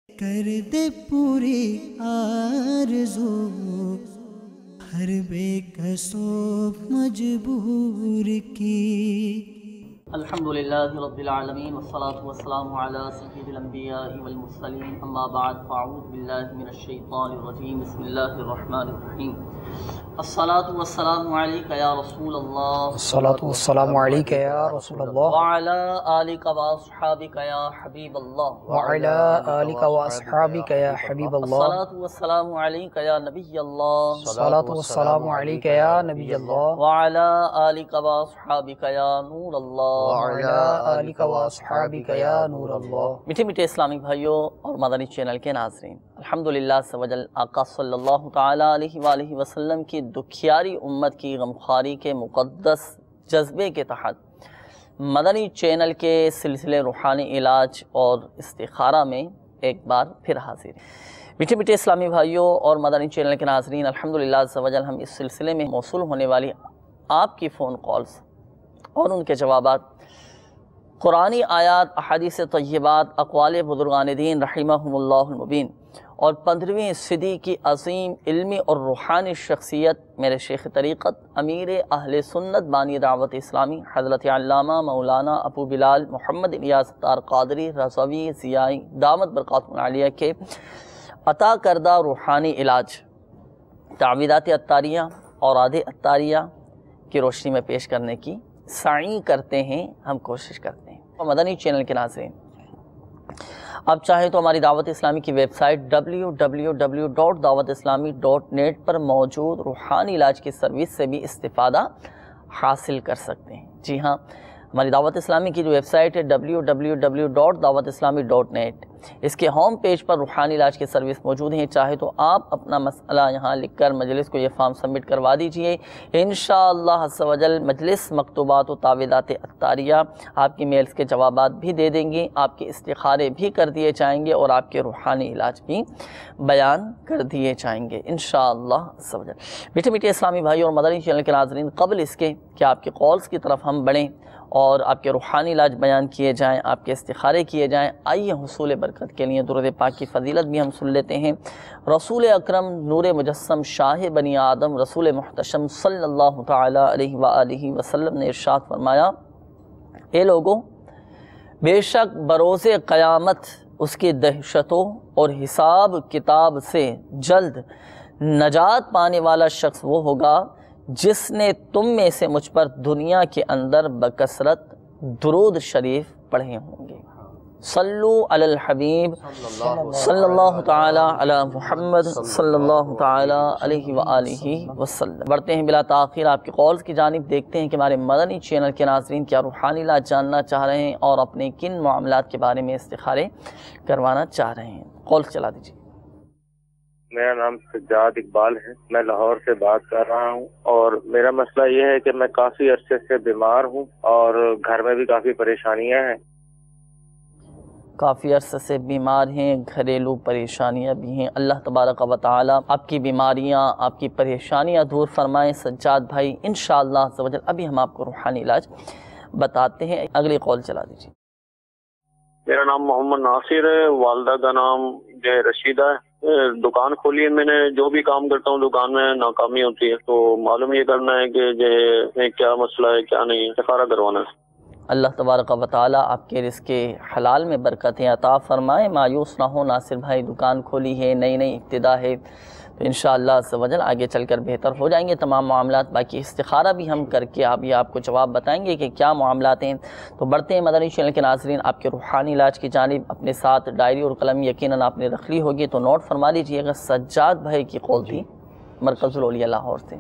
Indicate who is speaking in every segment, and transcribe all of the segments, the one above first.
Speaker 1: کر دے پوری آرزو ہر بے کسو مجبور کی۔
Speaker 2: الحمدللہ رب العالمین والصلاة والسلام علی سید الانبیاء والمرسلین، اما بعد فاعوذ باللہ من الشیطان الرجیم، بسم اللہ الرحمن الرحیم۔ الصلاة والسلام علیک یا رسول اللہ،
Speaker 3: الصلاة والسلام علیک یا رسول اللہ،
Speaker 2: وعلی آلک واصحابک یا حبیب اللہ،
Speaker 3: وعلی آلک واصحابک یا حبیب اللہ،
Speaker 2: الصلاة والسلام علیک یا نبی اللہ،
Speaker 3: الصلاة والسلام علیک یا نبی اللہ،
Speaker 2: وعلی آلک واصحابک یا نور اللہ،
Speaker 3: وعلی آلک واصحابک یا نور اللہ۔
Speaker 2: میٹھے میٹھے اسلامی بھائیوں اور مدنی چینل کے ناظرین، الحمدللہ سوجل آقا صلی اللہ تعالیٰ علیہ وآلہ وسلم کی دکھیاری امت کی غمخواری کے مقدس جذبے کے تحت مدنی چینل کے سلسلے روحانی علاج اور استخارہ میں ایک بار پھر حاضر ہیں۔ میٹھے میٹھے اسلامی بھائیوں اور مدنی چینل کے ناظرین، الحمدللہ سوجل ہم اس سلسلے میں موصول ہونے والی آپ کی فون کالز اور ان کے جوابات، قرآنی آیات، احادیث طیبات، اقوال بزرگان دین رحمہم اللہ المبین، اور 15ویں صدی کی عظیم علمی اور روحانی شخصیت میرے شیخ طریقت امیر اہل سنت بانی دعوت اسلامی حضرت علامہ مولانا ابو بلال محمد الیاس اتار قادری رضوی ضیائی دامت برکاتہ العالیہ کے عطا کردہ روحانی علاج تعویذات اتاریہ اوراد اتاریہ کی روشنی میں پیش کرنے کی سعی کرتے ہیں، ہم کوشش کرتے ہیں۔ مدنی چینل کے ناظرین، اب چاہیں تو ہماری دعوت اسلامی کی ویب سائٹ www.dawatislami.net پر موجود روحانی علاج کی سروس سے بھی استفادہ حاصل کر سکتے ہیں۔ جی ہاں، ہماری دعوت اسلامی کی جو ویب سائٹ ہے www.dawatislami.net، اس کے ہوم پیج پر روحانی علاج کی سروس موجود ہیں۔ چاہے تو آپ اپنا مسئلہ یہاں لکھ کر مجلس کو یہ فارم سبمٹ کروا دیجئے، انشاءاللہ عز و جل مجلس مکتوبات و تعویذات اتاریہ آپ کی میلز کے جوابات بھی دے دیں گے، آپ کے استخارے بھی کر دیے جائیں گے اور آپ کے روحانی علاج بھی بیان کر دیے جائیں گے انشاءاللہ عز و جل۔ میٹھے میٹھے اسلامی بھائی اور مدنی چینل کے ناظرین، قبل اس کے کہ آپ کے کالز کی طرف ہم بڑھیں اور آپ کے روحانی علاج بیان کیے جائیں، آپ کے استخارے کیے جائیں، آئیے حصول برکت کے لیے درود پاک کی فضیلت بھی ہم سن لیتے ہیں۔ رسول اکرم نور مجسم شاہ بنی آدم رسول محتشم صلی اللہ تعالیٰ علیہ وآلہ وسلم نے ارشاد فرمایا، اے لوگو، بے شک بروز قیامت اس کی دہشتوں اور حساب کتاب سے جلد نجات پانے والا شخص وہ ہوگا جس نے تم میں سے مجھ پر دنیا کے اندر بکثرت درود شریف پڑھے ہوں گے۔ صلو علی الحبیب صلی اللہ تعالی علی محمد صلی اللہ تعالی علیہ وآلہ وسلم۔ بڑھتے ہیں بلا تاخیر آپ کی کالز کی جانب، دیکھتے ہیں کہ ہمارے مدنی چینل کے ناظرین کیا روحانی علاج جاننا چاہ رہے ہیں اور اپنے کن معاملات کے بارے میں استخارے کروانا چاہ رہے ہیں۔ کالز چلا دیجیے۔
Speaker 4: میرا نام سجاد اقبال ہے، میں لاہور سے بات کر رہا ہوں، اور میرا مسئلہ یہ ہے کہ میں کافی عرصے سے بیمار ہوں اور گھر میں بھی کافی پریشانیاں ہیں۔
Speaker 2: کافی عرصے سے بیمار ہیں، گھریلو پریشانیاں بھی ہیں۔ اللہ تبارک و تعالی آپ کی بیماریاں، آپ کی پریشانیاں دور فرمائیں سجاد بھائی انشاءاللہ عز و جل۔ ابھی ہم آپ کو روحانی علاج بتاتے ہیں، اگلی کال چلا دیجیے۔
Speaker 4: میرا نام محمد ناصر ہے، والدہ کا نام جو ہے رشیدہ ہے۔ دکان کھولی ہے میں نے، جو بھی کام کرتا ہوں دکان میں ناکامی ہوتی ہے، تو معلوم یہ کرنا ہے کہ جو ہے کیا مسئلہ ہے کیا نہیں ہے، استخارہ کروانا ہے۔
Speaker 2: اللہ تبارک و تعالیٰ آپ کے رزق حلال میں برکتیں عطا فرمائے، مایوس نہ ہو۔ ناصر بھائی دکان کھولی ہے، نئی ابتدا ہے، تو انشاءاللہ عز و جل آگے چل کر بہتر ہو جائیں گے تمام معاملات۔ باقی استخارہ بھی ہم کر کے ابھی آپ کو جواب بتائیں گے کہ کیا معاملات ہیں۔ تو بڑھتے ہیں مدنی چینل کے ناظرین آپ کے روحانی علاج کی جانب۔ اپنے ساتھ ڈائری اور قلم یقیناً آپ نے رکھ لی ہوگی، تو نوٹ فرما لیجیے گا۔ سجاد بھائی کی کال تھی مرکز الاولیاء لاہور سے،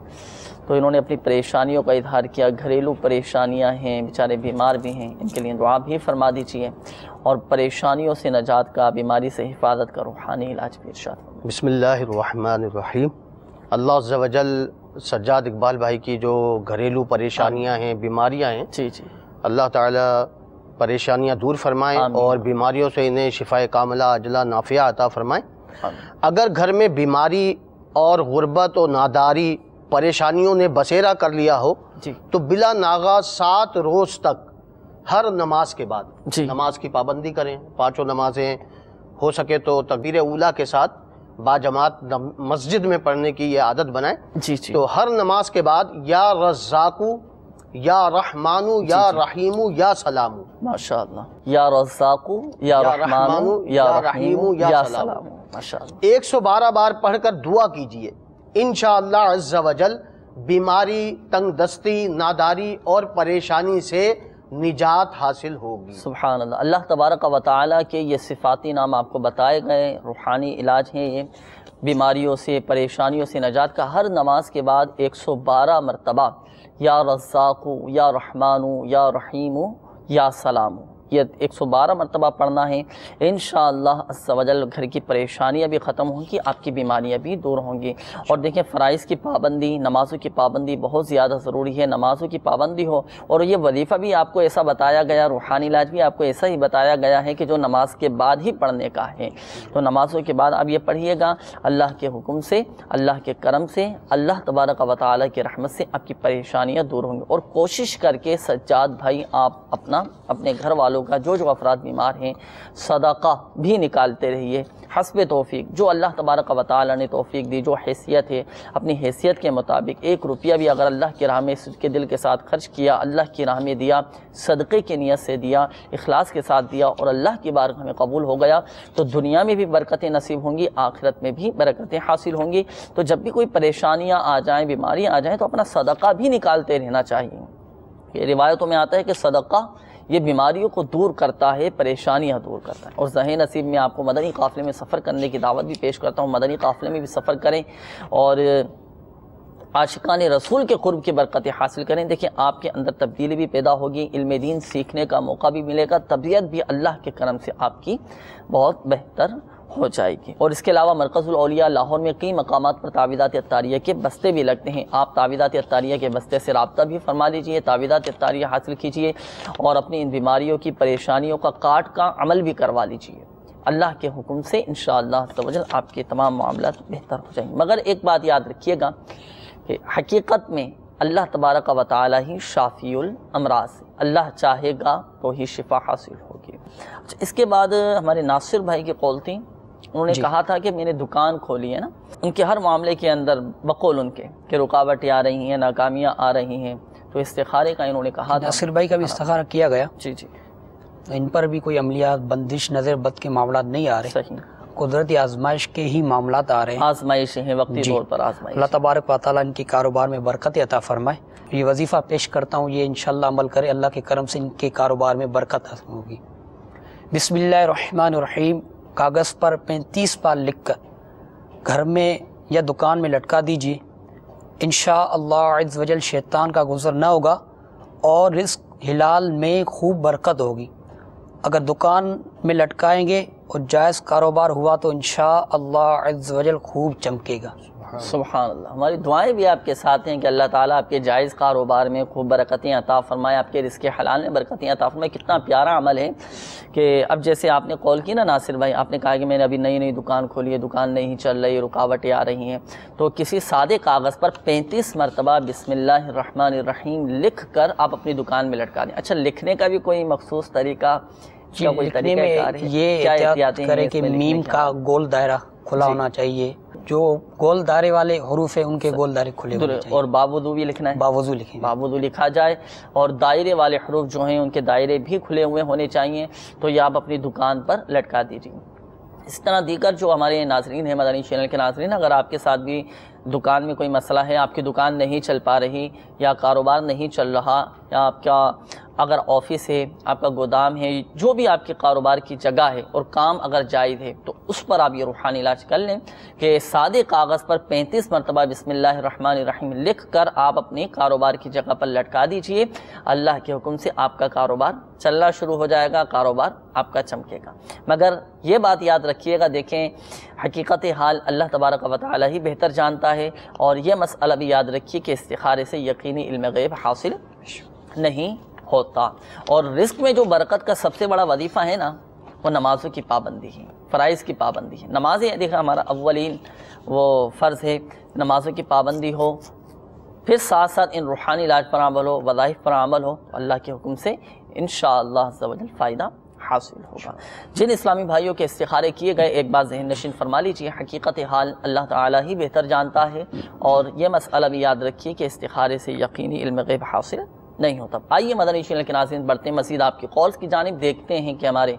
Speaker 2: تو انہوں نے اپنی پریشانیوں کا اظہار کیا، گھریلو پریشانیاں ہیں، بیچارے بیمار بھی ہیں، ان کے لیے دعا بھی فرما دیجیے، اور پریشانیوں سے نجات کا، بیماری سے حفاظت کا روحانی علاج بھی ارشاد فرمائیں۔
Speaker 5: بسم اللہ الرحمن الرحیم۔ اللہ عز و جل سجاد اقبال بھائی کی جو گھریلو پریشانیاں ہیں، بیماریاں ہیں،
Speaker 2: جی جی،
Speaker 5: اللہ تعالیٰ پریشانیاں دور فرمائیں اور بیماریوں سے انہیں شفاء کاملہ عاجلہ نافعہ عطا فرمائیں۔ اگر گھر میں بیماری اور غربت و ناداری پریشانیوں نے بسیرا کر لیا ہو تو بلا ناغہ 7 روز تک ہر نماز کے بعد نماز کی پابندی کریں، 5 نمازیں ہو سکے تو تکبیر اولیٰ کے ساتھ باجماعت مسجد میں پڑھنے کی یہ عادت بنائیں.
Speaker 2: جی جی.
Speaker 5: تو ہر نماز کے بعد یا رزاقو یا رحمانو یا رحیمو یا سلامو.
Speaker 2: ماشاء اللہ. یا رزاقو یا رحمانو یا رحیمو یا سلامو. ماشاء اللہ.
Speaker 5: 112 بار پڑھ کر دعا کیجئے. انشاءاللہ عز و جل بیماری، تنگ دستی، ناداری اور پریشانی سے نجات حاصل ہوگی.
Speaker 2: سبحان اللہ. اللہ تبارک و تعالیٰ کے یہ صفاتی نام آپ کو بتائے گئے، روحانی علاج ہیں یہ. بیماریوں سے، پریشانیوں سے نجات کا ہر نماز کے بعد 112 مرتبہ یا رزاقو یا رحمانو یا رحیمو یا سلامو یہ 112 مرتبہ پڑھنا ہے. انشاءاللہ عز و جل گھر کی پریشانیاں بھی ختم ہوں گی، آپ کی بیماریاں بھی دور ہوں گی. اور دیکھیں فرائض کی پابندی، نمازوں کی پابندی بہت زیادہ ضروری ہے. نمازوں کی پابندی ہو. اور یہ وظیفہ بھی آپ کو ایسا بتایا گیا، روحانی علاج بھی آپ کو ایسا ہی بتایا گیا ہے کہ جو نماز کے بعد ہی پڑھنے کا ہے. تو نمازوں کے بعد آپ یہ پڑھیے گا. اللہ کے حکم سے، اللہ کے کرم سے، اللہ تبارک و تعالیٰ کی رحمت سے آپ کی پریشانیاں دور ہوں گی. اور کوشش کر کے سجاد بھائی آپ اپنے گھر والوں کا جو افراد بیمار ہیں صدقہ بھی نکالتے رہیے حسب توفیق. جو اللہ تبارک و تعالیٰ نے توفیق دی، جو حیثیت ہے، اپنی حیثیت کے مطابق 1 روپیہ بھی اگر اللہ کی راہ میں صدق کے دل کے ساتھ خرچ کیا، اللہ کی راہ میں دیا، صدقے کی نیت سے دیا، اخلاص کے ساتھ دیا اور اللہ کی بارگاہ میں قبول ہو گیا تو دنیا میں بھی برکتیں نصیب ہوں گی، آخرت میں بھی برکتیں حاصل ہوں گی. تو جب بھی کوئی پریشانیاں آ جائیں، بیماریاں آ جائیں تو اپنا صدقہ بھی نکالتے رہنا چاہیے. یہ روایتوں میں آتا ہے کہ صدقہ یہ بیماریوں کو دور کرتا ہے، پریشانیاں دور کرتا ہے. اور ذہن نصیب میں آپ کو مدنی قافلے میں سفر کرنے کی دعوت بھی پیش کرتا ہوں. مدنی قافلے میں بھی سفر کریں اور عاشقان رسول کے قرب کی برکتیں حاصل کریں. دیکھیں آپ کے اندر تبدیلی بھی پیدا ہوگی، علم دین سیکھنے کا موقع بھی ملے گا، طبیعت بھی اللہ کے کرم سے آپ کی بہت بہتر ہو جائے گی. اور اس کے علاوہ مرکز الاولیاء لاہور میں کئی مقامات پر تعویذات عطاریہ کے بستے بھی لگتے ہیں. آپ تعویذات عطاریہ کے بستے سے رابطہ بھی فرما لیجئے، تعویذات عطاریہ حاصل کیجئے اور اپنی ان بیماریوں کی، پریشانیوں کا کاٹ کا عمل بھی کروا لیجئے. اللہ کے حکم سے انشاءاللہ عز و جل آپ کے تمام معاملات بہتر ہو جائیں گے. مگر ایک بات یاد رکھیے گا کہ حقیقت میں اللہ تبارک و تعالیٰ ہی شافی الامراض، اللہ چاہے گا تو ہی شفا حاصل ہوگی. اس کے بعد ہمارے ناصر بھائی کی قول تھی، انہوں نے کہا تھا کہ میں نے دکان کھولی ہے نا، ان کے ہر معاملے کے اندر بقول ان کے کہ رکاوٹیں آ رہی ہیں، ناکامیاں آ رہی ہیں، تو استخارے کا انہوں نے کہا تھا.
Speaker 3: ناصر بھائی کا بھی استخارہ کیا گیا.
Speaker 2: جی جی.
Speaker 3: ان پر بھی کوئی عملیات، بندش، نظر بد کے معاملات نہیں آ رہے.
Speaker 2: صحیح.
Speaker 3: قدرتی آزمائش کے ہی معاملات آ رہے ہیں.
Speaker 2: آزمائش ہیں، وقتی طور پر آزمائش.
Speaker 3: اللہ تبارک و تعالیٰ ان کے کاروبار میں برکت عطا فرمائے. یہ وظیفہ پیش کرتا ہوں، یہ انشاءاللہ عمل کرے، اللہ کے کرم سے ان کے کاروبار میں برکت حاصل ہوگی. بسم اللہ الرحمن الرحیم. کاغذ پر 35 بار لکھ کر گھر میں یا دکان میں لٹکا دیجیے. انشاءاللہ عز و جل شیطان کا گزر نہ ہوگا اور رزق حلال میں خوب برکت ہوگی. اگر دکان میں لٹکائیں گے اور جائز کاروبار ہوا تو انشاءاللہ عز و جل خوب چمکے گا.
Speaker 2: سبحان اللہ. ہماری دعائیں بھی آپ کے ساتھ ہیں کہ اللہ تعالیٰ آپ کے جائز کاروبار میں خوب برکتیں عطا فرمائے، آپ کے رزق حلال میں برکتیں عطا فرمائے. کتنا پیارا عمل ہے کہ اب جیسے آپ نے قول کی نا ناصر بھائی، آپ نے کہا کہ میں نے ابھی نئی دکان کھولی ہے، دکان نہیں چل رہی، رکاوٹیں آ رہی ہیں، تو کسی سادے کاغذ پر 35 مرتبہ بسم اللہ الرحمن الرحیم لکھ کر آپ اپنی دکان میں لٹکا دیں. اچھا، لکھنے کا بھی کوئی مخصوص طریقہ؟
Speaker 3: لکھنے میں یہ احتیاط کرے کہ میم کا گول دائرہ کھلا ہونا چاہیے. جو گول دائرے والے حروف ہیں ان کے گول دائرے کھلے ہونے چاہیے. اور
Speaker 2: باوضو بھی لکھنا ہے،
Speaker 3: باوضو لکھیں،
Speaker 2: باوضو لکھا جائے. اور دائرے والے حروف جو ہیں ان کے دائرے بھی کھلے ہوئے ہونے چاہیے. تو یہ آپ اپنی دکان پر لٹکا دیجیے. اس طرح دیگر جو ہمارے ناظرین ہیں، مدنی چینل کے ناظرین، اگر آپ کے ساتھ بھی دکان میں کوئی مسئلہ ہے، آپ کی دکان نہیں چل پا رہی یا کاروبار نہیں چل رہا، یا آپ کا اگر آفس ہے، آپ کا گودام ہے، جو بھی آپ کے کاروبار کی جگہ ہے اور کام اگر جائز ہے تو اس پر آپ یہ روحانی علاج کر لیں کہ سادے کاغذ پر 35 مرتبہ بسم اللہ الرحمن الرحیم لکھ کر آپ اپنے کاروبار کی جگہ پر لٹکا دیجئے. اللہ کے حکم سے آپ کا کاروبار چلنا شروع ہو جائے گا، کاروبار آپ کا چمکے گا. مگر یہ بات یاد رکھیے گا، دیکھیں حقیقت حال اللہ تبارک و تعالیٰ ہی بہتر جانتا ہے. اور یہ مسئلہ بھی یاد رکھیے کہ استخارے سے یقینی علم غیب حاصل نہیں ہوتا. اور رزق میں جو برکت کا سب سے بڑا وظیفہ ہے نا، وہ نمازوں کی پابندی ہے، فرائض کی پابندی ہے. نمازیں دیکھا ہمارا اولین وہ فرض ہے، نمازوں کی پابندی ہو، پھر ساتھ ساتھ ان روحانی علاج پر عمل ہو، وظائف پر عمل ہو، اللہ کے حکم سے انشاءاللہ عز و جل فائدہ حاصل ہوگا۔ جن اسلامی بھائیوں کے استخارے کیے گئے ایک بات ذہن نشین فرما لیجیے، حقیقت حال اللہ تعالیٰ ہی بہتر جانتا ہے، اور یہ مسئلہ بھی یاد رکھیے کہ استخارے سے یقینی علم غیب حاصل نہیں ہوتا۔ آئیے مدنی چینل کے ناظرین بڑھتے ہیں مزید آپ کی کالز کی جانب، دیکھتے ہیں کہ ہمارے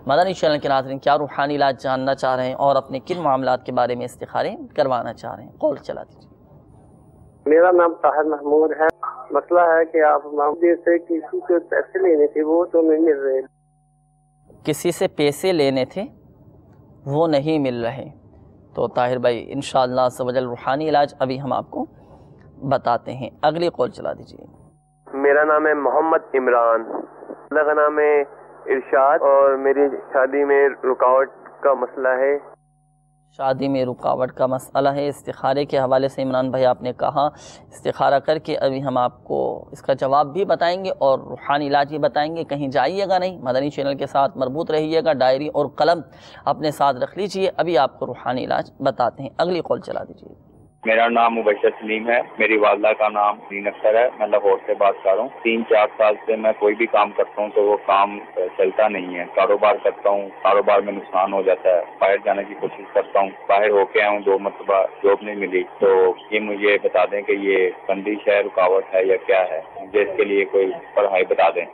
Speaker 2: مدنی چینل کے ناظرین کیا روحانی علاج جاننا چاہ رہے ہیں اور اپنے کن معاملات کے بارے میں استخارے کروانا چاہ رہے ہیں۔ کال چلا دیجیے۔
Speaker 6: میرا نام طاہر محمود ہے۔ مسئلہ ہے کہ آپ معاملے سے کسی سے پیسے لینے تھے، وہ تو نہیں مل رہے۔
Speaker 2: کسی سے پیسے لینے تھے وہ نہیں مل رہے، تو طاہر بھائی انشاءاللہ عز و جل روحانی علاج ابھی ہم آپ کو بتاتے ہیں۔ اگلی کال چلا دیجیے۔
Speaker 7: میرا نام ہے محمد عمران، اللہ کا نام ہے ارشاد، اور میری شادی میں رکاوٹ کا مسئلہ ہے۔
Speaker 2: شادی میں رکاوٹ کا مسئلہ ہے، استخارے کے حوالے سے عمران بھائی آپ نے کہا، استخارہ کر کے ابھی ہم آپ کو اس کا جواب بھی بتائیں گے اور روحانی علاج بھی بتائیں گے۔ کہیں جائیے گا نہیں، مدنی چینل کے ساتھ مربوط رہیے گا، ڈائری اور قلم اپنے ساتھ رکھ لیجئے، ابھی آپ کو روحانی علاج بتاتے ہیں۔ اگلی کال چلا دیجیے۔
Speaker 8: میرا نام مبشر سلیم ہے، میری والدہ کا نام نین اختر ہے، میں لاہور سے بات کر رہا ہوں۔ 3-4 سال سے میں کوئی بھی کام کرتا ہوں تو وہ کام چلتا نہیں ہے۔ کاروبار کرتا ہوں، کاروبار میں نقصان ہو جاتا ہے، باہر جانے کی کوشش کرتا ہوں، باہر ہو کے آیا ہوں 2 مرتبہ، جاب نہیں ملی۔ تو یہ مجھے بتا دیں کہ یہ بندش ہے، رکاوٹ ہے یا کیا ہے، مجھے اس کے لیے کوئی پڑھائی بتا دیں۔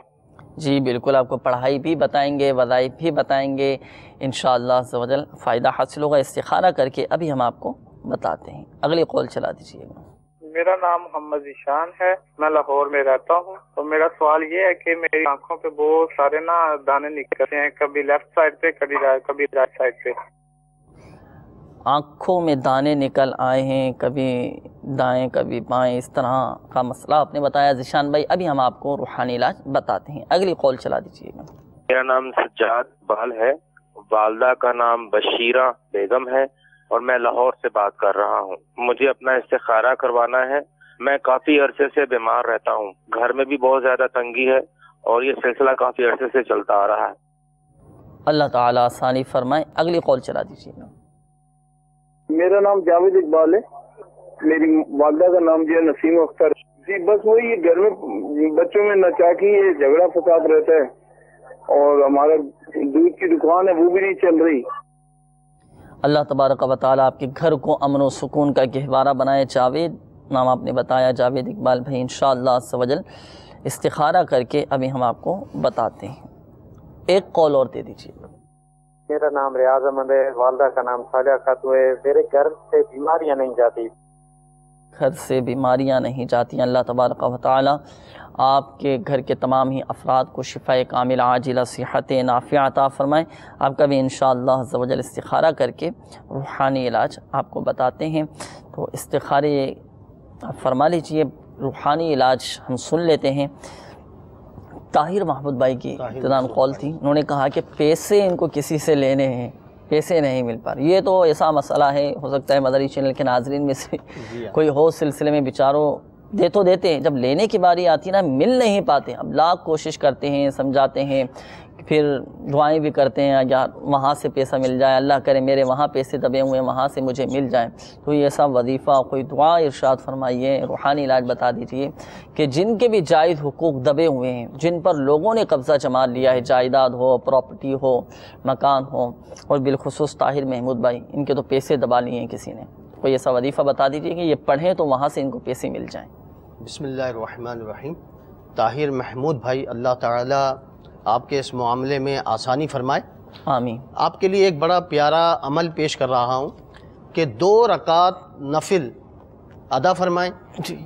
Speaker 2: جی بالکل، آپ کو پڑھائی بھی بتائیں گے، وظائف بھی بتائیں گے، انشاءاللہ عز و جل فائدہ حاصل ہوگا۔ استخارہ کر کے ابھی ہم آپ کو بتاتے ہیں۔ اگلی کال چلا دیجیے گا۔
Speaker 9: میرا نام محمد ذیشان ہے، میں لاہور میں رہتا ہوں، تو میرا سوال یہ ہے کہ میری آنکھوں پہ بہت سارے دانے نکلتے ہیں، کبھی لیفٹ سائڈ پہ، کبھی رائٹ سائڈ پہ۔
Speaker 2: آنکھوں میں دانے نکل آئے ہیں، کبھی دائیں کبھی بائیں، اس طرح کا مسئلہ آپ نے بتایا ذیشان بھائی، ابھی ہم آپ کو روحانی علاج بتاتے ہیں۔ اگلی کال چلا دیجیے گا۔
Speaker 7: میرا نام سجاد بال ہے، والدہ کا نام بشیرہ بیگم ہے، اور میں لاہور سے بات کر رہا ہوں۔ مجھے اپنا استخارہ کروانا ہے۔ میں کافی عرصے سے بیمار رہتا ہوں، گھر میں بھی بہت زیادہ تنگی ہے، اور یہ سلسلہ کافی عرصے سے چلتا آ رہا ہے۔
Speaker 2: اللہ تعالیٰ آسانی فرمائے۔ اگلی کال چلا دیجیے گا۔
Speaker 6: میرا نام جاوید اقبال ہے، میری والدہ کا نام جو ہے نسیم اختر۔ جی بس وہی گھر میں بچوں میں ناچاکی ہے، جھگڑا فساد رہتا ہے، اور ہمارا دودھ کی دکان ہے وہ بھی نہیں چل رہی۔
Speaker 2: اللہ تبارک و تعالیٰ آپ کے گھر کو امن و سکون کا گہوارہ بنائے۔ جاوید نام آپ نے بتایا، جاوید اقبال بھائی، انشاءاللہ عز و جل استخارہ کر کے ابھی ہم آپ کو بتاتے ہیں۔ ایک کال اور دے دیجیے۔
Speaker 6: میرا نام ریاض احمد ہے، والدہ کا نام صالحہ خاتون ہے۔ میرے گھر سے بیماریاں نہیں جاتی،
Speaker 2: گھر سے بیماریاں نہیں جاتی۔ اللہ تبارک و تعالیٰ آپ کے گھر کے تمام ہی افراد کو شفاء کامل عاجلہ صحت نافعہ عطا فرمائے۔ آپ کا بھی انشاءاللہ عز و جل استخارہ کر کے روحانی علاج آپ کو بتاتے ہیں۔ تو استخارے آپ فرما لیجئے، روحانی علاج ہم سن لیتے ہیں۔ طاہر محمود بھائی کی ابتداءً کال تھی، انہوں نے کہا کہ پیسے ان کو کسی سے لینے ہیں، پیسے نہیں مل پا رہے۔ یہ تو ایسا مسئلہ ہے، ہو سکتا ہے مدنی چینل کے ناظرین میں سے کوئی ہو سلسلے میں بیچاروں دے تو دیتے ہیں، جب لینے کی باری آتی نا مل نہیں پاتے۔ اب لاکھ کوشش کرتے ہیں، سمجھاتے ہیں، پھر دعائیں بھی کرتے ہیں یار وہاں سے پیسہ مل جائے، اللہ کرے میرے وہاں پیسے دبے ہوئے ہیں وہاں سے مجھے مل جائیں۔ تو یہ ایسا وظیفہ، کوئی دعا ارشاد فرمائیے، روحانی علاج بتا دیجیے کہ جن کے بھی جائز حقوق دبے ہوئے ہیں، جن پر لوگوں نے قبضہ جما لیا ہے، جائیداد ہو، پراپرٹی ہو، مکان ہو، اور بالخصوص طاہر محمود بھائی، ان کے تو پیسے دبا لیے ہیں کسی نے، کوئی ایسا وظیفہ بتا دیجیے کہ یہ پڑھیں تو وہاں سے ان کو پیسے مل جائیں۔
Speaker 5: بسم اللہ الرحمن الرحیم۔ طاہر محمود بھائی، اللہ تعالیٰ آپ کے اس معاملے میں آسانی فرمائے،
Speaker 2: آمین۔
Speaker 5: آپ کے لیے ایک بڑا پیارا عمل پیش کر رہا ہوں کہ 2 رکعت نفل ادا فرمائیں
Speaker 2: جی،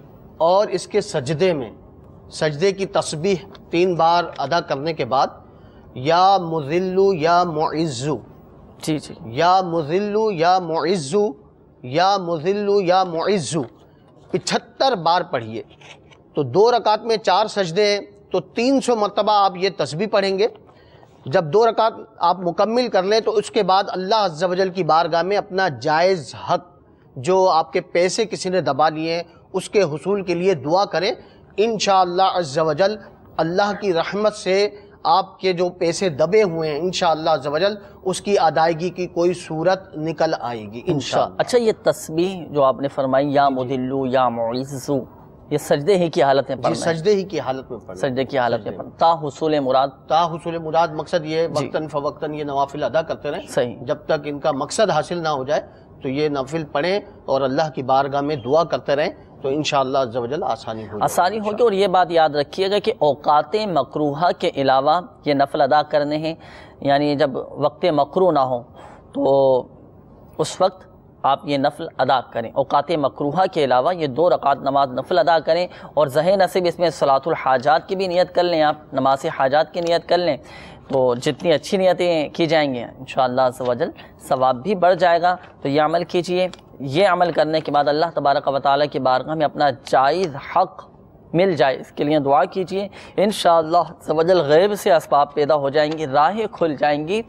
Speaker 5: اور اس کے سجدے میں سجدے کی تسبیح 3 بار ادا کرنے کے بعد یا مذلو یا معزو،
Speaker 2: جی جی،
Speaker 5: یا مذلو یا معزو، یا مذلو یا معزو 75 بار پڑھیے۔ تو 2 رکعت میں 4 سجدے ہیں، تو 300 مرتبہ آپ یہ تسبیح پڑھیں گے۔ جب 2 رکعت آپ مکمل کر لیں تو اس کے بعد اللہ عز و جل کی بارگاہ میں اپنا جائز حق، جو آپ کے پیسے کسی نے دبا لیے ہیں، اس کے حصول کے لیے دعا کریں۔ انشاءاللہ عز و جل اللہ کی رحمت سے آپ کے جو پیسے دبے ہوئے ہیں انشاءاللہ عز و جل اس کی ادائیگی کی کوئی صورت نکل آئے گی انشاءاللہ۔
Speaker 2: اچھا، یہ تسبیح جو آپ نے فرمائی یا مذلو یا معزو، یہ سجدے ہی کی حالت میں پڑھنا ہے؟
Speaker 5: سجدے ہی کی حالت میں پڑھنا،
Speaker 2: سجدے کی حالت میں پڑھنا، تا حصول مراد،
Speaker 5: تا حصول مراد مقصد یہ وقتاً فوقتاً یہ نوافل ادا کرتے رہیں،
Speaker 2: صحیح،
Speaker 5: جب تک ان کا مقصد حاصل نہ ہو جائے تو یہ نوافل پڑھیں اور اللہ کی بارگاہ میں دعا کرتے رہیں، تو انشاءاللہ عز و جل آسانی ہوگی۔
Speaker 2: اور یہ بات یاد رکھیے گا کہ اوقات مکروہہ کے علاوہ یہ نفل ادا کرنے ہیں، یعنی جب وقت مکروہ نہ ہو تو اس وقت آپ یہ نفل ادا کریں، اوقات مکروہہ کے علاوہ یہ 2 رکعت نماز نفل ادا کریں، اور ذہن نصیب اس میں صلاۃ الحاجات کی بھی نیت کر لیں، آپ نماز حاجات کی نیت کر لیں، تو جتنی اچھی نیتیں کی جائیں گے انشاءاللہ عز و جل ثواب بھی بڑھ جائے گا۔ تو یہ عمل کیجئے، یہ عمل کرنے کے بعد اللہ تبارک و تعالیٰ کی بارگاہ میں اپنا جائز حق مل جائے، اس کے لیے دعا کیجئے، انشاءاللہ عز و جل غیب سے اسباب پیدا ہو جائیں گی، راہیں کھل جائیں گی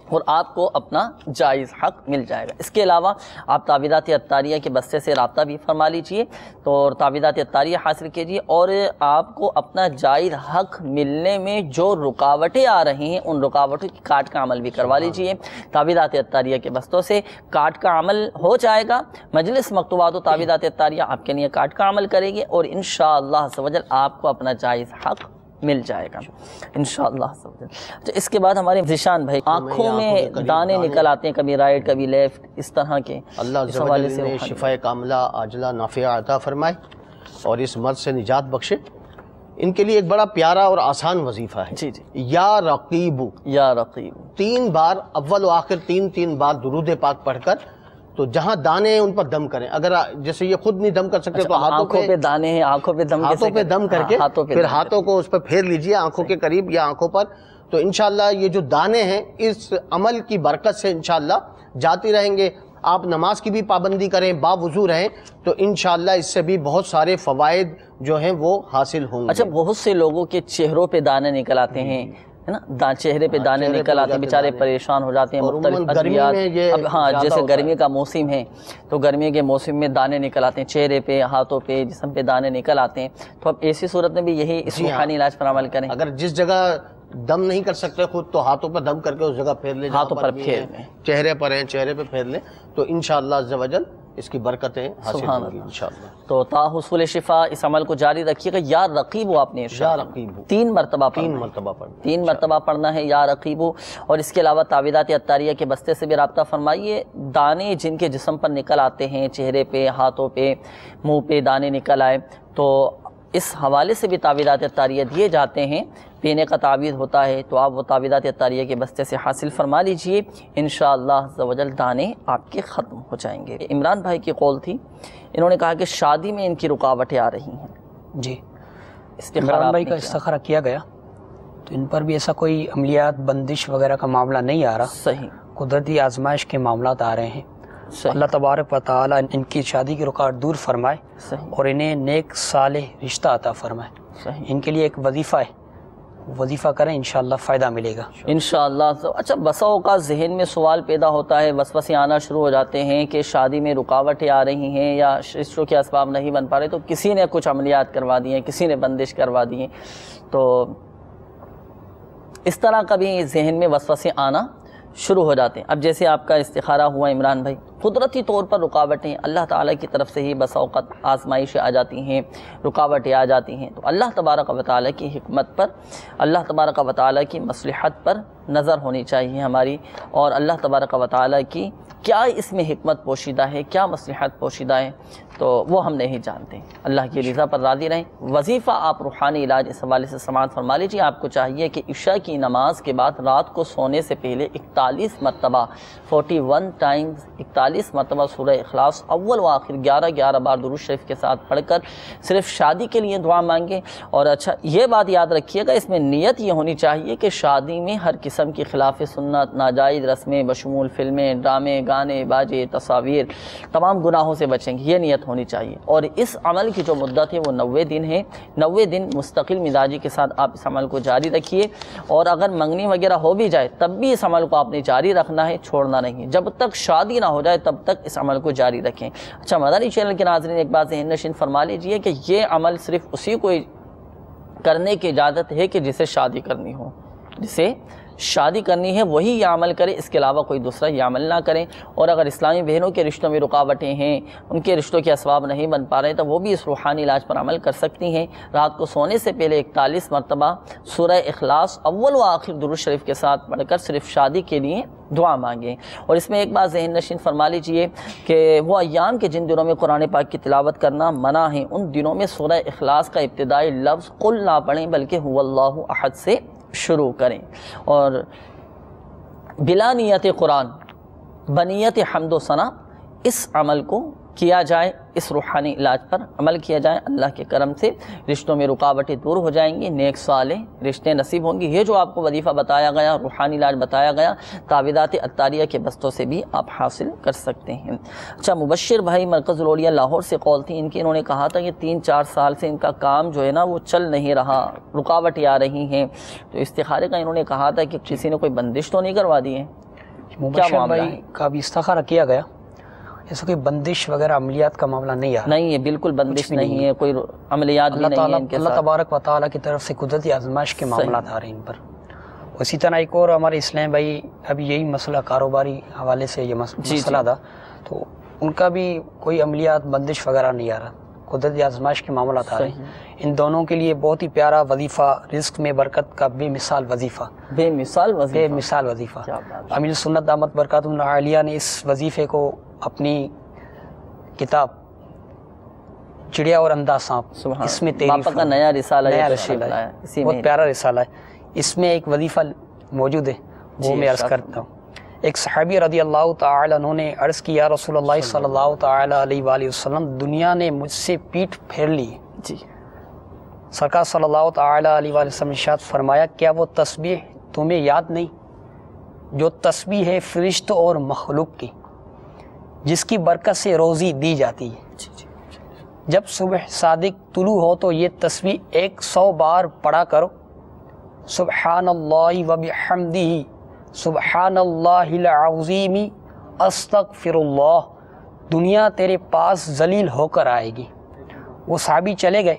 Speaker 2: اور آپ کو اپنا جائز حق مل جائے گا۔ اس کے علاوہ آپ تعویذات عطاریہ کے بستے سے رابطہ بھی فرما لیجئے، تو تعویذات عطاریہ حاصل کیجئے، اور آپ کو اپنا جائز حق ملنے میں جو رکاوٹیں آ رہی ہیں ان رکاوٹوں کی کاٹ کا عمل بھی کروا لیجئے۔ تعویذات عطاریہ کے بستوں سے کاٹ کا عمل ہو جائے گا، مجلس مکتوبات و تعویذات عطاریہ آپ کے لیے کاٹ کا عمل کرے گی، اور انشاءاللہ عز و جل آپ کو اپنا جائز حق مل جائے گا انشاءاللہ۔ تو اس کے بعد ہمارے ذیشان بھائی، آنکھوں میں دانے نکل آتے ہیں، کبھی رائٹ کبھی لیفٹ، اس طرح کے،
Speaker 5: اللہ عز و جل نے شفاء کاملہ عاجلہ نافعہ عطا فرمائے اور اس مرض سے نجات بخشے۔ ان کے لیے ایک بڑا پیارا اور آسان وظیفہ ہے،
Speaker 2: جی جی،
Speaker 5: یا رقیبو،
Speaker 2: یا رقیب،
Speaker 5: 3 بار اول و آخر 3 بار درود پاک پڑھ کر تو جہاں دانے ہیں ان پر دم کریں۔ اگر جیسے یہ خود نہیں دم کر سکتے تو
Speaker 2: آنکھوں پہ دانے ہیں، آنکھوں پہ دم
Speaker 5: کر کے پھر ہاتھوں کو اس پر پھیر لیجئے، آنکھوں کے قریب یا آنکھوں پر، تو انشاءاللہ یہ جو دانے ہیں اس عمل کی برکت سے انشاءاللہ جاتی رہیں گے۔ آپ نماز کی بھی پابندی کریں، باوضو رہیں، تو انشاءاللہ اس سے بھی بہت سارے فوائد جو ہیں وہ حاصل ہوں گے۔
Speaker 2: اچھا، بہت سے لوگوں کے چہروں پہ دانے نکل آتے ہیں، ہے نا، چہرے پہ دانے نکل آتے ہیں، بیچارے پریشان ہو جاتے ہیں، مختلف ادویات، اب ہاں جیسے گرمی کا موسم ہے تو گرمی کے موسم میں دانے نکل آتے ہیں، چہرے پہ، ہاتھوں پہ، جسم پہ دانے نکل آتے ہیں، تو اب ایسی صورت میں بھی یہی اس روحانی علاج پر عمل کریں۔
Speaker 5: اگر جس جگہ دم نہیں کر سکتے خود تو ہاتھوں پر دم کر کے اس جگہ پھیر لیں،
Speaker 2: ہاتھوں پر پھیر لیں،
Speaker 5: چہرے پر ہیں چہرے پہ پھیر لیں، تو انشاءاللہ عز و جل اس کی برکتیں حاصل ہوں گی انشاءاللہ۔
Speaker 2: تو تا حصول شفا اس عمل کو جاری رکھیے گا۔ یا رقیبو آپ نے
Speaker 5: یا رقیبو
Speaker 2: 3 مرتبہ پڑھنا ہے، یا رقیبو۔ اور اس کے علاوہ تعویذات عطاریہ کے بستے سے بھی رابطہ فرمائیے۔ دانے جن کے جسم پر نکل آتے ہیں، چہرے پہ، ہاتھوں پہ، منہ پہ دانے نکل آئے، تو اس حوالے سے بھی تعویذات عطاریہ دیے جاتے ہیں، پینے کا تعویذ ہوتا ہے، تو آپ وہ تعویذات عطاریہ کے بستے سے حاصل فرما لیجئے، انشاءاللہ عز و جل دانے آپ کے ختم ہو جائیں گے۔ عمران بھائی کی قول تھی، انہوں نے کہا کہ شادی میں ان کی رکاوٹیں آ رہی ہیں۔
Speaker 3: جی، عمران بھائی کا استخارہ کیا گیا تو ان پر بھی ایسا کوئی عملیات بندش وغیرہ کا معاملہ نہیں آ رہا،
Speaker 2: صحیح،
Speaker 3: قدرتی آزمائش کے معاملات آ رہے ہیں۔ اللہ تبارک و تعالیٰ ان کی شادی کی رکاوٹ دور فرمائے اور انہیں نیک صالح رشتہ عطا فرمائے۔ ان کے لیے ایک وظیفہ ہے، وظیفہ کریں، انشاءاللہ فائدہ ملے گا انشاءاللہ۔
Speaker 2: اچھا، بسا اوقات ذہن میں سوال پیدا ہوتا ہے، وسوسے آنا شروع ہو جاتے ہیں کہ شادی میں رکاوٹیں آ رہی ہیں یا رشتوں کے اسباب نہیں بن پا رہے، تو کسی نے کچھ عملیات کروا دی ہیں، کسی نے بندش کروا دی ہیں، تو اس طرح کبھی ذہن میں وسوسے آنا شروع ہو جاتے ہیں۔ اب جیسے آپ کا استخارہ ہوا عمران بھائی، قدرتی طور پر رکاوٹیں اللہ تعالیٰ کی طرف سے ہی بسا اوقات آزمائشیں آ جاتی ہیں، رکاوٹیں آ جاتی ہیں، تو اللہ تبارک و تعالیٰ کی حکمت پر، اللہ تبارک و تعالیٰ کی مصلحت پر نظر ہونی چاہیے ہماری، اور اللہ تبارک و تعالیٰ کی کیا اس میں حکمت پوشیدہ ہے، کیا مصلحت پوشیدہ ہے، تو وہ ہم نہیں جانتے۔ اللہ کی رضا پر راضی رہیں۔ وظیفہ آپ روحانی علاج اس حوالے سے سماعت فرما لیجیے۔ آپ کو چاہیے کہ عشاء کی نماز کے بعد رات کو سونے سے پہلے 41 مرتبہ 41 ٹائمز 41 مرتبہ سورہ اخلاص اول و آخر 11 بار درود شریف کے ساتھ پڑھ کر صرف شادی کے لیے دعا مانگیں۔ اور اچھا یہ بات یاد رکھیے گا، اس میں نیت یہ ہونی چاہیے کہ شادی میں ہر قسم کی خلاف سنت، ناجائز رسمیں بشمول فلمیں، ڈرامے، گانے، باجے، تصاویر، تمام گناہوں سے بچیں گے، یہ نیت ہونی چاہیے۔ اور اس عمل کی جو مدت ہے وہ 90 دن ہے، 90 دن مستقل مزاجی کے ساتھ آپ اس عمل کو جاری رکھیے، اور اگر منگنی وغیرہ ہو بھی جائے تب بھی اس عمل کو آپ نے جاری رکھنا ہے، چھوڑنا نہیں ہے۔ جب تک شادی نہ ہو جائے تب تک اس عمل کو جاری رکھیں۔ اچھا، مدنی چینل کے ناظرین ایک بات ذہن نشین فرما لیجئے کہ یہ عمل صرف اسی کو کرنے کی اجازت ہے کہ جسے شادی کرنی ہو، جسے شادی کرنی ہے وہی یہ عمل کرے، اس کے علاوہ کوئی دوسرا یہ عمل نہ کریں۔ اور اگر اسلامی بہنوں کے رشتوں میں رکاوٹیں ہیں، ان کے رشتوں کے اسباب نہیں بن پا رہے تو وہ بھی اس روحانی علاج پر عمل کر سکتی ہیں۔ رات کو سونے سے پہلے 41 مرتبہ سورہ اخلاص اول و آخر درود شریف کے ساتھ پڑھ کر صرف شادی کے لیے دعا مانگیں۔ اور اس میں ایک بات ذہن نشین فرما لیجئے کہ وہ ایام کے جن دنوں میں قرآن پاک کی تلاوت کرنا منع ہے، ان دنوں میں سورہ اخلاص کا ابتدائی لفظ قل نہ پڑھیں بلکہ هو اللہ احد سے شروع کریں، اور بلا نیت قرآن بنیت حمد و ثنا اس عمل کو کیا جائے، اس روحانی علاج پر عمل کیا جائے۔ اللہ کے کرم سے رشتوں میں رکاوٹیں دور ہو جائیں گی، نیک صالح رشتے نصیب ہوں گی۔ یہ جو آپ کو وظیفہ بتایا گیا، روحانی علاج بتایا گیا، تعویذات عطاریہ کے بستوں سے بھی آپ حاصل کر سکتے ہیں۔ اچھا، مبشر بھائی مرکز الاولیاء لاہور سے کال تھی، انہوں نے کہا تھا کہ 3-4 سال سے ان کا کام جو ہے نا وہ چل نہیں رہا، رکاوٹیں آ رہی ہیں، تو استخارے کا انہوں نے کہا تھا کہ کسی نے کوئی بندش تو نہیں کروا دی ہے؟
Speaker 3: مبشر بھائی کا بھی استخارہ کیا گیا، ایسا کوئی بندش وغیرہ عملیات کا معاملہ نہیں آ
Speaker 2: نہیں ہے، بالکل بندش نہیں ہے، کوئی عملیات بھی نہیں ہے ان کے ساتھ۔
Speaker 3: اللہ تبارک و تعالیٰ کی طرف سے قدرتی آزمائش کے معاملات آ رہے ہیں ان پر۔ اسی طرح ایک اور ہمارے اسلام بھائی ابھی یہی مسئلہ کاروباری حوالے سے یہ مسئلہ تھا، تو ان کا بھی کوئی عملیات بندش وغیرہ نہیں آ رہا، قدرتی آزمائش کے معاملات آ رہے ہیں۔ ان دونوں کے لیے بہت ہی پیارا وظیفہ، رزق میں برکت کا بے مثال وظیفہ،
Speaker 2: بے مثال
Speaker 3: وظیفہ امیر سنت دامت برکاتہ العالیہ نے اس وظیفے کو اپنی کتاب چڑیا اور اندھا سانپ، اس میں
Speaker 2: کا نیا رسالہ ہے،
Speaker 3: بہت پیارا رسالہ ہے، اس میں ایک وظیفہ موجود ہے، وہ میں عرض کرتا ہوں۔ ایک صحابی رضی اللہ تعالی عنہ نے عرض کی، یا رسول اللہ صلی اللہ تعالی علیہ وآلہ وسلم، دنیا نے مجھ سے پیٹھ پھیر لی ہے۔ سرکار صلی اللہ تعالی علیہ وآلہ وسلم نے ارشاد فرمایا، کیا وہ تسبیح تمہیں یاد نہیں جو تسبیح ہے فرشتوں اور مخلوق کی، جس کی برکت سے روزی دی جاتی ہے؟ جب صبح صادق طلوع ہو تو یہ تسبیح 100 بار پڑھا کرو، سبحان اللہ وبحمدہ سبحان اللہ العظیم استغفر اللہ، دنیا تیرے پاس ذلیل ہو کر آئے گی۔ وہ صحابی چلے گئے،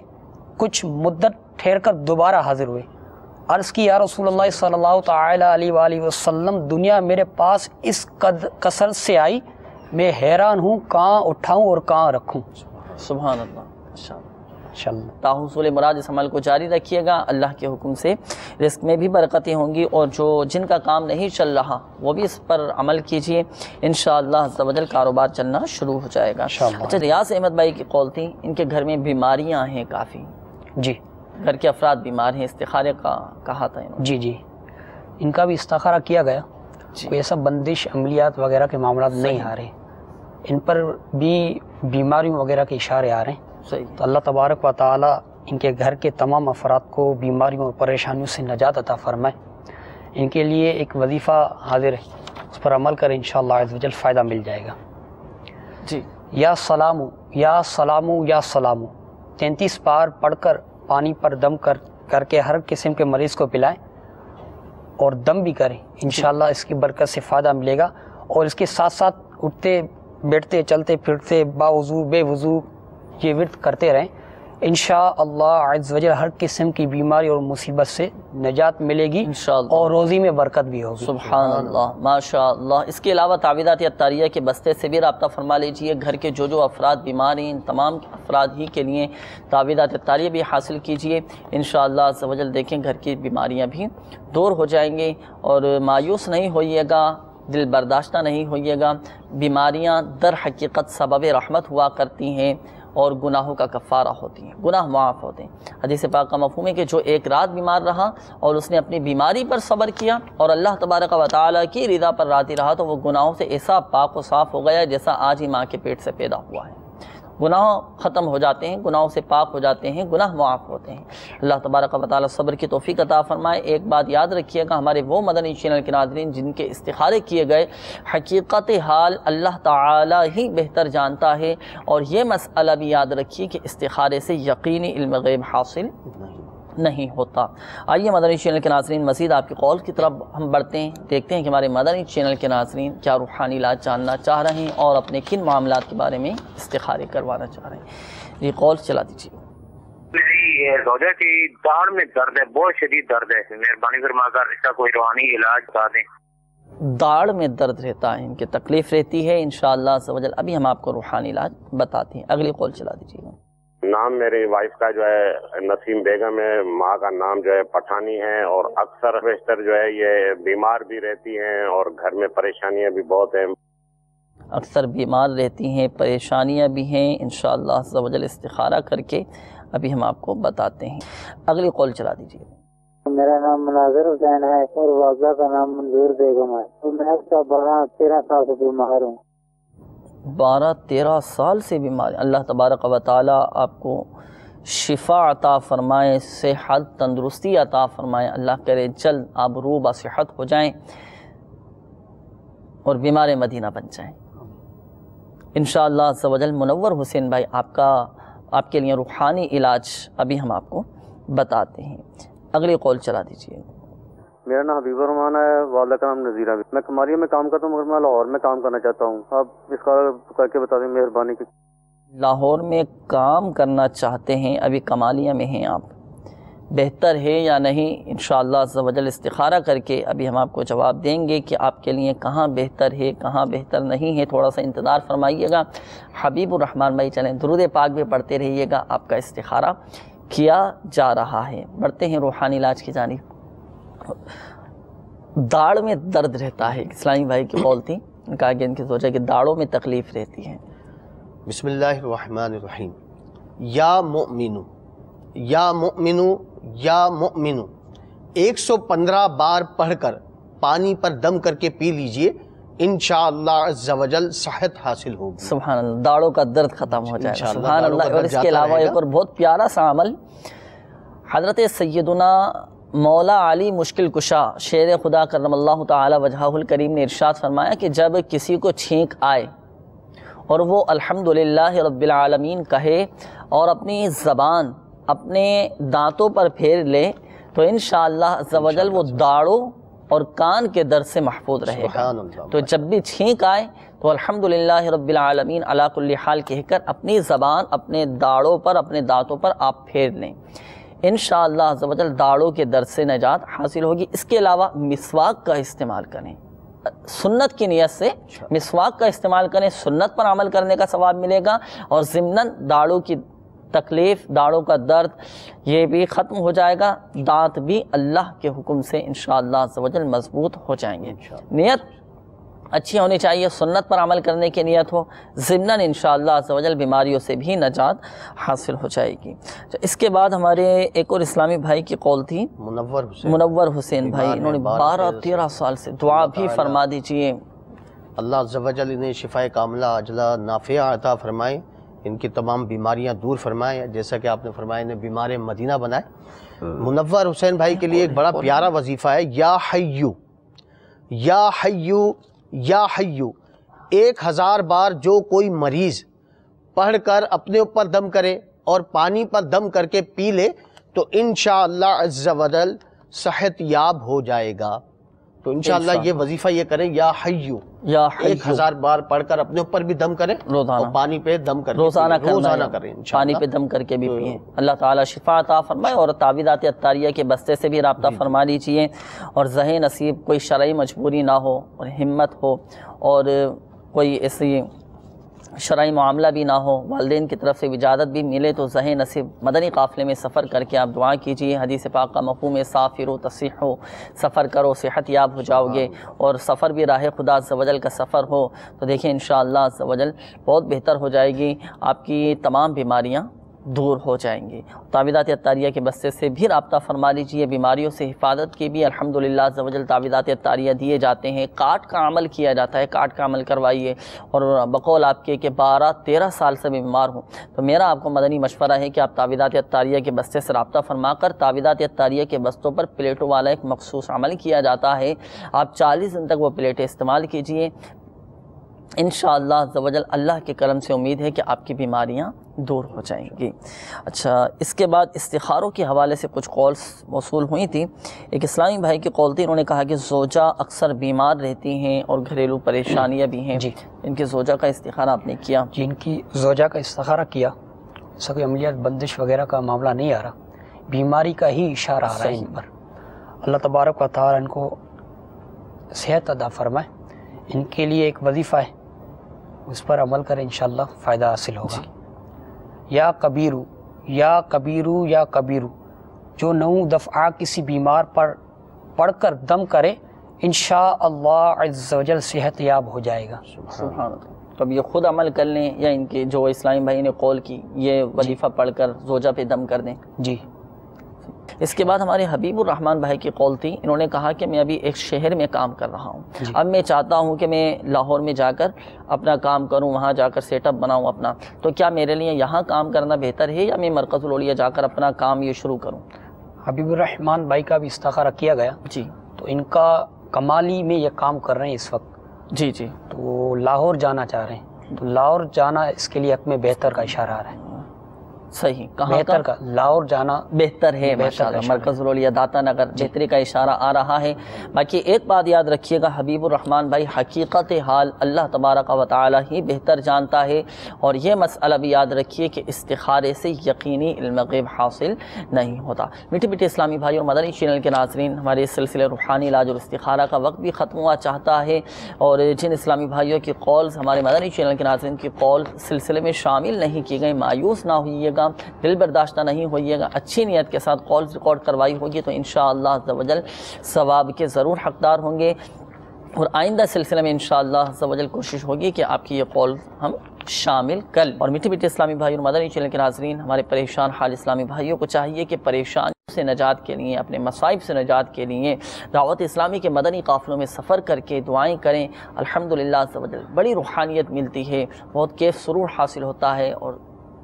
Speaker 3: کچھ مدت ٹھہر کر دوبارہ حاضر ہوئے، عرض کی، یا رسول اللہ صلی اللہ تعالی علیہ وآلہ وسلم، دنیا میرے پاس اس کثرت سے آئی، میں حیران ہوں، کہاں اٹھاؤں اور کہاں رکھوں۔
Speaker 2: سبحان اللہ، تاحصول مراد اس عمل کو جاری رکھیے گا، اللہ کے حکم سے رزق میں بھی برکتیں ہوں گی، اور جن کا کام نہیں چل رہا وہ بھی اس پر عمل کیجئے، انشاءاللہ عز و جل کاروبار چلنا شروع ہو جائے گا۔ اچھا، ریاض احمد بھائی کی قول تھی، ان کے گھر میں بیماریاں ہیں کافی،
Speaker 3: جی
Speaker 2: گھر کے افراد بیمار ہیں، استخارے کا کہا تھا انہوں نے۔
Speaker 3: جی ان کا بھی استخارہ کیا گیا، کوئی ایسا بندش عملیات وغیرہ کے معاملات نہیں آ رہے، ان پر بھی بیماریوں وغیرہ کے اشارے آ رہے ہیں، تو اللہ تبارک و تعالی ان کے گھر کے تمام افراد کو بیماریوں اور پریشانیوں سے نجات عطا فرمائے۔ ان کے لیے ایک وظیفہ حاضر ہے، اس پر عمل کر انشاءاللہ عز و جل فائدہ مل جائے گا۔
Speaker 2: جی،
Speaker 3: یا سلامو یا سلامو یا سلامو 33 بار پڑھ کر پانی پر دم کر کے ہر قسم کے مریض کو پلائیں اور دم بھی کریں، انشاءاللہ اس کی برکت سے فائدہ ملے گا۔ اور اس کے ساتھ ساتھ اٹھتے بیٹھتے چلتے پھرتے باوضو بے وضو یہ ورد کرتے رہیں، انشاءاللہ عز و جل ہر قسم کی بیماری اور مصیبت سے نجات ملے گی، اور روزی میں برکت بھی ہوگی۔
Speaker 2: سبحان اللہ، ماشاءاللہ۔ اس کے علاوہ تعویذات عطاریہ کے بستے سے بھی رابطہ فرما لیجئے، گھر کے جو افراد بیمار ہیں ان تمام افراد ہی کے لیے تعویذات عطاریہ بھی حاصل کیجئے، انشاءاللہ عز و جل دیکھیں گھر کی بیماریاں بھی دور ہو جائیں گے۔ اور مایوس نہیں ہوئیے گا، دل برداشتہ نہیں ہوئیے گا، بیماریاں در حقیقت سبب رحمت ہوا کرتی ہیں اور گناہوں کا کفارہ ہوتی ہیں، گناہ معاف ہوتے ہیں۔ حدیث پاک کا مفہوم ہے کہ جو ایک رات بیمار رہا اور اس نے اپنی بیماری پر صبر کیا اور اللہ تبارک و تعالیٰ کی رضا پر راضی رہا تو وہ گناہوں سے ایسا پاک و صاف ہو گیا جیسا آج ہی ماں کے پیٹ سے پیدا ہوا ہے۔ گناہ ختم ہو جاتے ہیں، گناہوں سے پاک ہو جاتے ہیں، گناہ معاف ہوتے ہیں۔ اللہ تبارک و تعالیٰ صبر کی توفیق عطا فرمائے۔ ایک بات یاد رکھیے گا، ہمارے وہ مدنی چینل کے ناظرین جن کے استخارے کیے گئے، حقیقت حال اللہ تعالیٰ ہی بہتر جانتا ہے، اور یہ مسئلہ بھی یاد رکھیے کہ استخارے سے یقینی علم غیب حاصل نہیں ہوتا۔ آئیے مدنی چینل کے ناظرین مزید آپ کی قول کی طرف ہم بڑھتے ہیں، دیکھتے ہیں کہ ہمارے مدنی چینل کے ناظرین کیا روحانی علاج جاننا چاہ رہے ہیں اور اپنے کن معاملات کے بارے میں استخارے کروانا چاہ رہے ہیں۔ یہ قول چلا دیجیے۔
Speaker 10: میری زوجہ کی داڑھ میں درد ہے، بہت شدید درد ہے، مہربانی فرما کر اس کا کوئی روحانی علاج بتا دیں۔
Speaker 2: داڑھ میں درد رہتا ہے، ان کی تکلیف رہتی ہے، انشاءاللہ عز و جل ابھی ہم آپ کو روحانی علاج بتاتے ہیں۔ اگلی کال چلا دیجیے گا۔
Speaker 11: نام میری وائف کا جو ہے نسیم بیگم ہے، ماں کا نام جو ہے پٹھانی ہے، اور اکثر بیشتر جو ہے یہ بیمار بھی رہتی ہیں اور گھر میں پریشانیاں بھی بہت ہیں۔
Speaker 2: اکثر بیمار رہتی ہیں، پریشانیاں بھی ہیں، انشاءاللہ عز و جل استخارہ کر کے ابھی ہم آپ کو بتاتے ہیں۔ اگلی کال چلا دیجیے۔
Speaker 12: میرا نام مناظر حسین ہے اور والدہ کا نام منظور بیگم ہے، تو میں اس کا 12-13 سال سے بیمار ہوں۔
Speaker 2: 12-13 سال سے بیمار ہیں۔ اللہ تبارک و تعالی آپ کو شفا عطا فرمائے، صحت تندرستی عطا فرمائے، اللہ کرے جلد آپ روح بصحت ہو جائیں اور بیمار مدینہ بن جائیں انشاءاللہ عز و جل۔ منور حسین بھائی آپ کے لیے روحانی علاج ابھی ہم آپ کو بتاتے ہیں۔ اگلی کال چلا دیجیے۔
Speaker 13: میرا نام حبیب الرحمان ہے، والدہ کا نام نذیرہ بھی۔ میں کماریہ میں کام کرتا ہوں مگر میں لاہور میں کام کرنا چاہتا ہوں، آپ اس کا کر کے بتا دیں مہربانی کی۔
Speaker 2: لاہور میں کام کرنا چاہتے ہیں، ابھی کمالیہ میں ہیں آپ، بہتر ہے یا نہیں انشاءاللہ عز و جل استخارہ کر کے ابھی ہم آپ کو جواب دیں گے کہ آپ کے لیے کہاں بہتر ہے کہاں بہتر نہیں ہے، تھوڑا سا انتظار فرمائیے گا۔ حبیب الرحمان بھائی چلیں درود پاک بھی پڑھتے رہیے گا، آپ کا استخارہ کیا جا رہا ہے۔ بڑھتے ہیں روحانی علاج کی جانب۔ داڑھ میں درد رہتا ہے، اسلامی بھائی کی قول تھی، ان کا کہ ان کی زوجہ کی داڑھوں میں تکلیف رہتی ہے۔
Speaker 5: بسم اللہ الرحمن الرحیم۔ یا مؤمنو یا مؤمنو یا مؤمنو 115 بار پڑھ کر پانی پر دم کر کے پی لیجئے، انشاءاللہ عز و جل صحت حاصل ہوگی۔
Speaker 2: سبحان اللہ، داڑھوں کا درد ختم ہو جائے گا، سبحان اللہ۔ اور اس کے علاوہ ایک اور بہت پیارا سا عمل، حضرت سیدنا مولا علی مشکل کشا شیر خدا کرم اللہ تعالی وجہہ الکریم نے ارشاد فرمایا کہ جب کسی کو چھینک آئے اور وہ الحمدللہ رب العالمین کہے اور اپنی زبان اپنے دانتوں پر پھیر لے تو انشاءاللہ عز و جل وہ داڑوں اور کان کے درد سے محفوظ رہے گا۔ تو جب بھی چھینک آئے تو الحمدللہ رب العالمین علی کل حال کہہ کر اپنی زبان اپنے داڑوں پر اپنے دانتوں پر آپ پھیر لیں، انشاءاللہ عز و جل داڑوں کے درد سے نجات حاصل ہوگی۔ اس کے علاوہ مسواک کا استعمال کریں، سنت کی نیت سے مسواک کا استعمال کریں، سنت پر عمل کرنے کا ثواب ملے گا، اور ضمناً داڑوں کی تکلیف داڑوں کا درد یہ بھی ختم ہو جائے گا، دانت بھی اللہ کے حکم سے انشاءاللہ عز و جل مضبوط ہو جائیں گے۔ نیت اچھی ہونی چاہیے، سنت پر عمل کرنے کی نیت ہو، ضمناً انشاءاللہ عز و جل بیماریوں سے بھی نجات حاصل ہو جائے گی۔ اس کے بعد ہمارے ایک اور اسلامی بھائی کی قول تھی، منور حسین بھائی، انہوں نے 12-13 سال سے دعا بھی فرما دیجئے۔
Speaker 5: اللہ عز و جل انہیں شفائے کاملہ عاجلہ نافعہ عطا فرمائے، ان کی تمام بیماریاں دور فرمائے، جیسا کہ آپ نے فرمایا انہیں بیمار مدینہ بنائے۔ منور حسین بھائی کے لیے ایک بڑا پیارا وظیفہ ہے، یا حیو یا حیو یا حیو 1000 بار جو کوئی مریض پڑھ کر اپنے اوپر دم کرے اور پانی پر دم کر کے پی لے تو انشاءاللہ عز و جل صحت یاب ہو جائے گا۔ تو انشاءاللہ یہ وظیفہ یہ کریں، یا حیو 1000 بار پڑھ کر اپنے اوپر بھی دم کریں اور پانی پہ دم کریں، روزانہ کریں،
Speaker 2: پانی پہ دم کر کے بھی پئیں۔ اللہ تعالیٰ شفا عطا فرمائے، اور تعویذات عطاریہ کے بستے سے بھی رابطہ فرما لیجئے، اور ذہن نصیب کوئی شرعی مجبوری نہ ہو اور ہمت ہو اور کوئی ایسی شرعی معاملہ بھی نہ ہو، والدین کی طرف سے اجازت بھی ملے تو ذہن نصیب مدنی قافلے میں سفر کر کے آپ دعا کیجئے۔ حدیث پاک کا مفہوم ہے سافروا تصیحوا، سفر کرو صحت یاب ہو جاؤ گے، اور سفر بھی راہ خدا عز و جل کا سفر ہو تو دیکھیں انشاءاللہ عز و جل بہت بہتر ہو جائے گی، آپ کی تمام بیماریاں دور ہو جائیں گی۔ تعویذات عطاریہ کے بستے سے بھی رابطہ فرما لیجئے، بیماریوں سے حفاظت کی بھی الحمدللہ عز و جل تعویذات عطاریہ دیے جاتے ہیں، کاٹ کا عمل کیا جاتا ہے، کاٹ کا عمل کروائیے۔ اور بقول آپ کے کہ 12-13 سال سے بیمار ہوں تو میرا آپ کو مدنی مشورہ ہے کہ آپ تعویذات عطاریہ کے بستے سے رابطہ فرما کر، تعویذات عطاریہ کے بستوں پر پلیٹوں والا ایک مخصوص عمل کیا جاتا ہے، آپ 40 دن تک وہ پلیٹیں استعمال کیجئے، انشاءاللہ عز و جل اللہ کے کرم سے امید ہے کہ آپ کی بیماریاں دور ہو جائیں گی۔ اچھا، اس کے بعد استخاروں کے حوالے سے کچھ قولز موصول ہوئی تھی۔ ایک اسلامی بھائی کی قول تھی، انہوں نے کہا کہ زوجہ اکثر بیمار رہتی ہیں اور گھریلو پریشانیاں بھی ہیں، ان کی زوجہ کا استخارہ آپ نے کیا؟
Speaker 3: جن کی زوجہ کا استخارہ کیا ایسا کوئی عملیات بندش وغیرہ کا معاملہ نہیں آ رہا، بیماری کا ہی اشارہ آ رہا ہے ان پر۔ اللہ تبارک و تعالیٰ ان کو صحت عطا فرمائے۔ ان کے لیے ایک وظیفہ ہے، اس پر عمل کریں انشاءاللہ فائدہ حاصل ہوگا۔ یا کبیرو یا کبیرو یا کبیرو، جو 9 دفعہ کسی بیمار پر پڑھ کر دم کرے انشاءاللہ عز و جل صحت یاب ہو جائے گا۔
Speaker 2: سبحان اللہ۔ تو اب یہ خود عمل کر لیں یا ان کے جو اسلامی بھائی نے قول کی یہ وظیفہ پڑھ کر زوجہ پہ دم کر دیں؟
Speaker 3: جی۔
Speaker 2: اس کے بعد ہمارے حبیب الرحمن بھائی کی قول تھی، انہوں نے کہا کہ میں ابھی ایک شہر میں کام کر رہا ہوں، اب میں چاہتا ہوں کہ میں لاہور میں جا کر اپنا کام کروں، وہاں جا کر سیٹ اپ بناؤں اپنا، تو کیا میرے لیے یہاں کام کرنا بہتر ہے یا میں مرکز الاولیاء جا کر اپنا کام یہ شروع کروں؟
Speaker 3: حبیب الرحمن بھائی کا بھی استخارہ کیا گیا
Speaker 2: جی،
Speaker 3: تو ان کا کمالی میں یہ کام کر رہے ہیں اس وقت،
Speaker 2: جی جی،
Speaker 3: تو لاہور جانا چاہ رہے ہیں، تو لاہور جانا اس کے لیے حق میں بہتر کا اشارہ آ رہا ہے۔
Speaker 2: صحیح، کہاں
Speaker 3: بہتر کا لاہور جانا
Speaker 2: بہتر ہے، ماشاءاللہ مرکز الاولیاء داتا نگر بہتری کا اشارہ آ رہا ہے۔ باقی ایک بات یاد رکھیے گا، حبیب الرحمن بھائی حقیقت حال اللہ تبارک و تعالی ہی بہتر جانتا ہے، اور یہ مسئلہ بھی یاد رکھیے کہ استخارے سے یقینی علم غیب حاصل نہیں ہوتا۔ میٹھے میٹھے اسلامی بھائی اور مدنی چینل کے ناظرین، ہمارے اس سلسلے روحانی علاج اور استخارہ کا وقت بھی ختم ہوا چاہتا ہے، اور جن اسلامی بھائیوں کی قولز ہمارے مدنی چینل کے ناظرین کی قول سلسلے میں شامل نہیں کی گئی، مایوس نہ ہوئیے گا، دل برداشتہ نہیں ہوئیے گا، اچھی نیت کے ساتھ کالز ریکارڈ کروائی ہوگی تو انشاءاللہ عز و جل ثواب کے ضرور حقدار ہوں گے، اور آئندہ سلسلے میں انشاءاللہ عز و جل کوشش ہوگی کہ آپ کی یہ قول ہم شامل کر لیں۔ اور میٹھے میٹھے اسلامی بھائی اور مدنی چینل کے ناظرین، ہمارے پریشان حال اسلامی بھائیوں کو چاہیے کہ پریشانیوں سے نجات کے لیے، اپنے مصائب سے نجات کے لیے دعوت اسلامی کے مدنی قافلوں میں سفر کر کے دعائیں کریں، الحمدللہ عز و جل بڑی روحانیت ملتی ہے، بہت کیف سرور حاصل ہوتا ہے، اور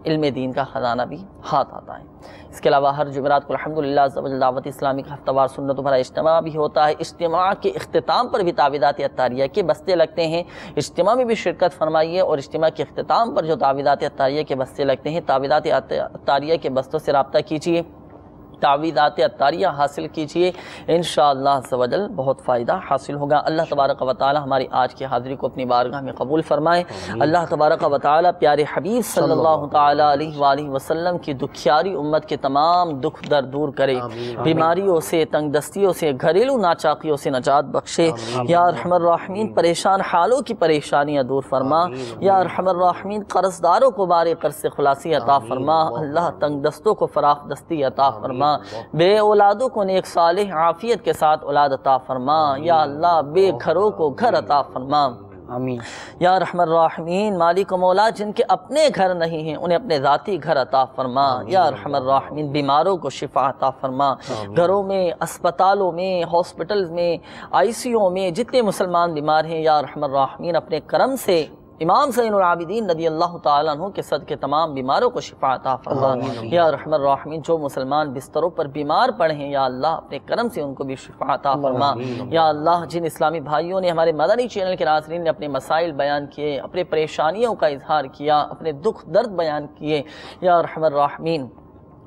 Speaker 2: علم دین کا خزانہ بھی ہاتھ آتا ہے۔ اس کے علاوہ ہر جمعرات کو الحمدللہ عز و جل دعوت اسلامی کا ہفتہ وار سنتوں بھرا اجتماع بھی ہوتا ہے، اجتماع کے اختتام پر بھی تعویذات عطاریہ کے بستے لگتے ہیں، اجتماع میں بھی شرکت فرمائیے، اور اجتماع کے اختتام پر جو تعویذات عطاریہ کے بستے لگتے ہیں، تعویذات عطاریہ کے بستوں سے رابطہ کیجیے، تعویذات عطاریہ حاصل کیجیے، انشاءاللہ عز و جل بہت فائدہ حاصل ہوگا۔ اللہ تبارک و تعالی ہماری آج کی حاضری کو اپنی بارگاہ میں قبول فرمائے۔ اللہ تبارک و تعالی پیارے حبیب صلی اللہ تعالی علیہ وآلہ وسلم کی دکھیاری امت کے تمام دکھ درد دور کرے، بیماریوں سے، تنگ دستیوں سے، گھریلو ناچاقیوں سے نجات بخشے۔ یا ارحم الراحمین پریشان حالوں کی پریشانیاں دور فرما، یا ارحم الراحمین قرض داروں کو بارے قرض سے خلاصی عطا فرما، اللہ تنگ دستوں کو فراخ دستی عطا فرما، بے اولادوں کو نیک صالح عافیت کے ساتھ اولاد عطا فرما، یا اللہ بے گھروں کو گھر عطا فرما،
Speaker 3: آمین۔
Speaker 2: یا رحم الراحمین مالک و مولا جن کے اپنے گھر نہیں ہیں انہیں اپنے ذاتی گھر عطا فرما، یا رحم الراحمین بیماروں کو شفا عطا فرما، گھروں میں، اسپتالوں میں، ہاسپٹلز میں، آئی سی یو میں جتنے مسلمان بیمار ہیں، یا رحم الراحمین اپنے کرم سے امام زین العابدین رضی اللہ تعالیٰ عنہ کے صدقے تمام بیماروں کو شفا عطا فرما، یا رحم الراحمین جو مسلمان بستروں پر بیمار پڑے ہیں یا اللہ اپنے کرم سے ان کو بھی شفا عطا فرما، یا اللہ جن اسلامی بھائیوں نے ہمارے مدنی چینل کے ناظرین نے اپنے مسائل بیان کیے، اپنے پریشانیوں کا اظہار کیا، اپنے دکھ درد بیان کیے، یا رحم الراحمین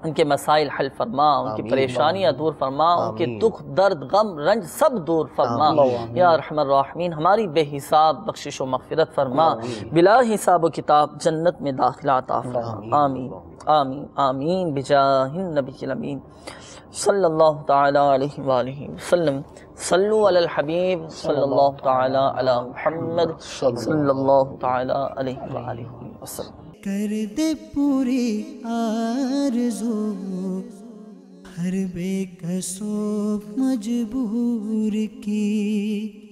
Speaker 2: ان کے مسائل حل فرما، ان کی پریشانیاں دور فرما، ان کے دکھ درد غم رنج سب دور فرما، یا ارحم الراحمین ہماری بے حساب بخشش و مغفرت فرما، بلا حساب و کتاب جنت میں داخلہ عطا فرما، آمین آمین آمین بجاہ النبی الامین صلی اللہ تعالی علیہ وآلہ وسلم۔ صلو علی الحبیب صلی اللہ تعالی علی محمد صلی اللہ تعالی علیہ وآلہ وسلم۔
Speaker 1: کر دے پوری آرزو ہر بے کسو مجبور کی۔